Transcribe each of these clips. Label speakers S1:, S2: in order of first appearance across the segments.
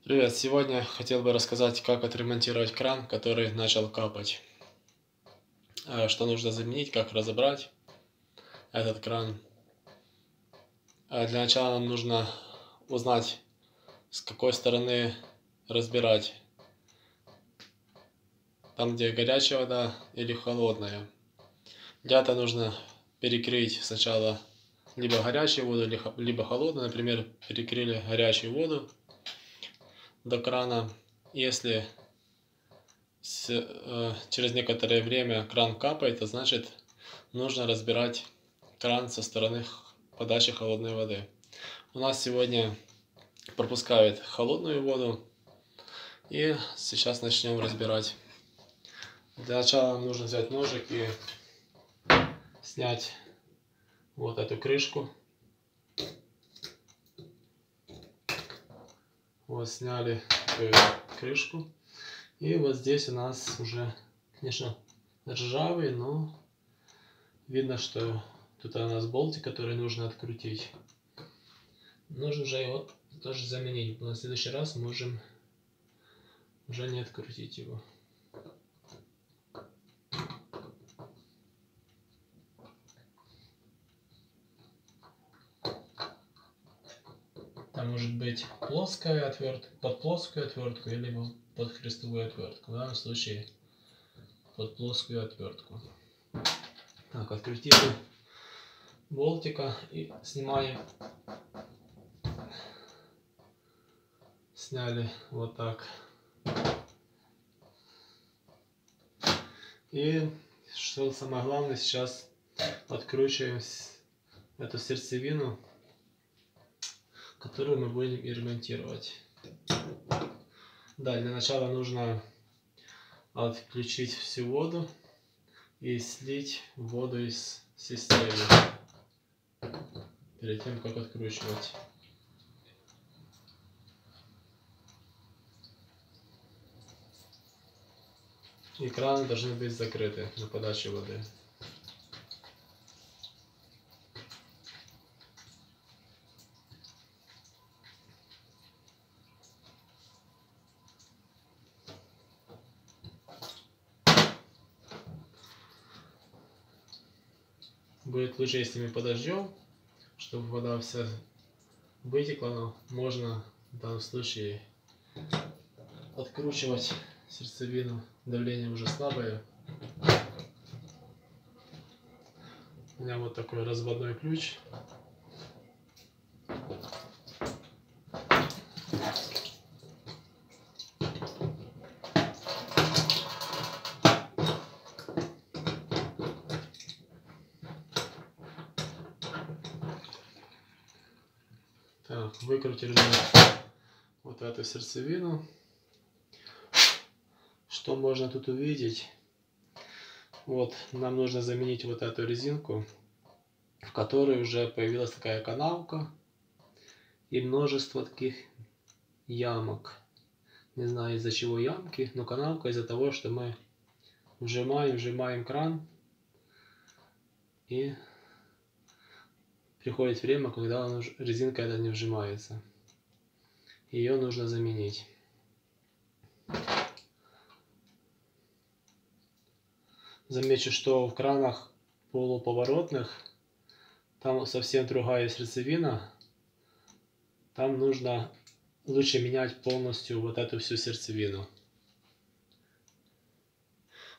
S1: Привет! Сегодня хотел бы рассказать, как отремонтировать кран, который начал капать. Что нужно заменить, как разобрать этот кран. Для начала нам нужно узнать, с какой стороны разбирать. Там, где горячая вода или холодная. Для этого нужно перекрыть сначала либо горячую воду, либо холодную. Например, перекрыли горячую воду до крана. Если через некоторое время кран капает, это значит, нужно разбирать кран со стороны подачи холодной воды. У нас сегодня пропускает холодную воду, и сейчас начнем разбирать. Для начала нам нужно взять ножик и снять вот эту крышку. Вот сняли крышку. И вот здесь у нас уже, конечно, ржавый, но видно, что тут у нас болтик, который нужно открутить. Нужно уже его тоже заменить. Но в следующий раз можем уже не открутить его. Там может быть плоская отвертка, под плоскую отвертку, или под хрестовую отвертку. В данном случае под плоскую отвертку. Так, открутили болтика и снимаем. Сняли вот так. И что самое главное, сейчас откручиваем эту сердцевину, которую мы будем ремонтировать. Да, для начала нужно отключить всю воду и слить воду из системы перед тем, как откручивать. И краны должны быть закрыты на подачу воды. Будет лучше, если мы подождем, чтобы вода вся вытекла, но можно в данном случае откручивать сердцевину. Давление уже слабое. У меня вот такой разводной ключ. Так, выкрутили вот эту сердцевину. Что можно тут увидеть? Вот, нам нужно заменить вот эту резинку, в которой уже появилась такая канавка и множество таких ямок. Не знаю, из-за чего ямки, но канавка из-за того, что мы вжимаем кран, и приходит время, когда резинка эта не вжимается. Ее нужно заменить. Замечу, что в кранах полуповоротных там совсем другая сердцевина. Там нужно лучше менять полностью вот эту всю сердцевину.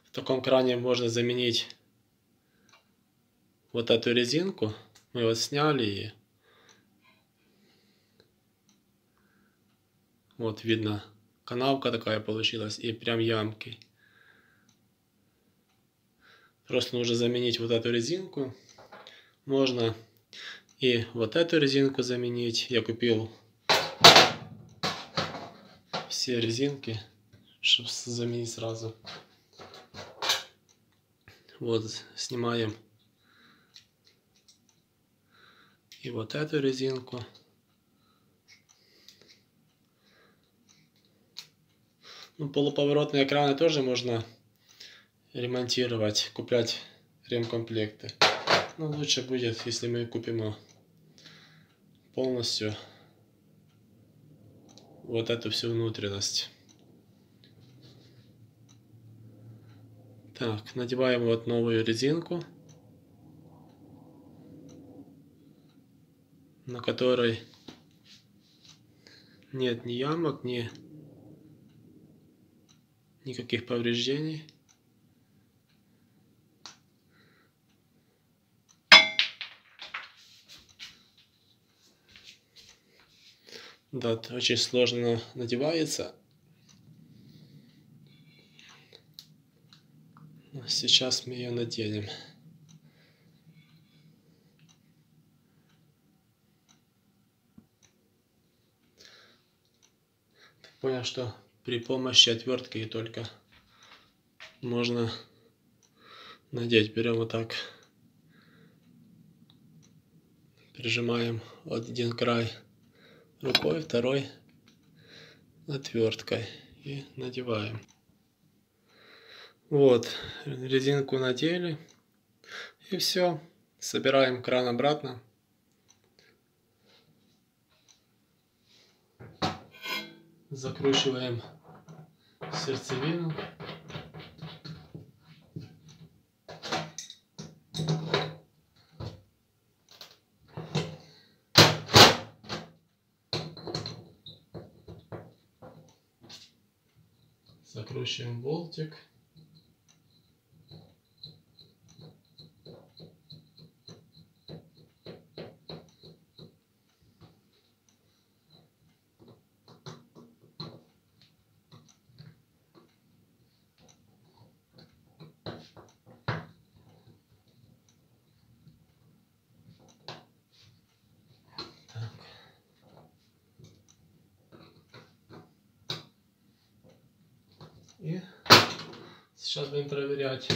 S1: В таком кране можно заменить вот эту резинку. Мы вот сняли и вот видно, канавка такая получилась и прям ямки. Просто нужно заменить вот эту резинку. Можно и вот эту резинку заменить. Я купил все резинки, чтобы заменить сразу. Вот, снимаем и вот эту резинку. Ну, полуповоротные краны тоже можно ремонтировать, куплять ремкомплекты. Но лучше будет, если мы купим полностью вот эту всю внутренность. Так, надеваем вот новую резинку, на которой нет ни ямок, никаких повреждений. Да, очень сложно надевается. Сейчас мы ее наденем. Понял, что при помощи отвертки только можно надеть. Берем вот так, прижимаем один край рукой, второй отверткой и надеваем. Вот, резинку надели, и все. Собираем кран обратно. Закручиваем сердцевину. Закручиваем болтик. И сейчас будем проверять.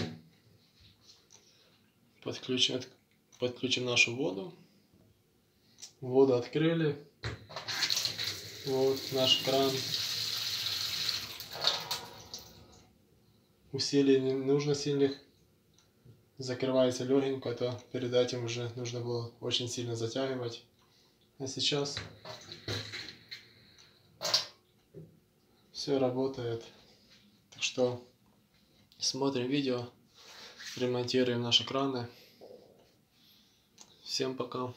S1: Подключим нашу воду. Воду открыли. Вот наш кран. Усилий не нужно сильных. Закрывается легенько, а то перед этим уже нужно было очень сильно затягивать. А сейчас все работает. Так что смотрим видео, ремонтируем наши краны. Всем пока.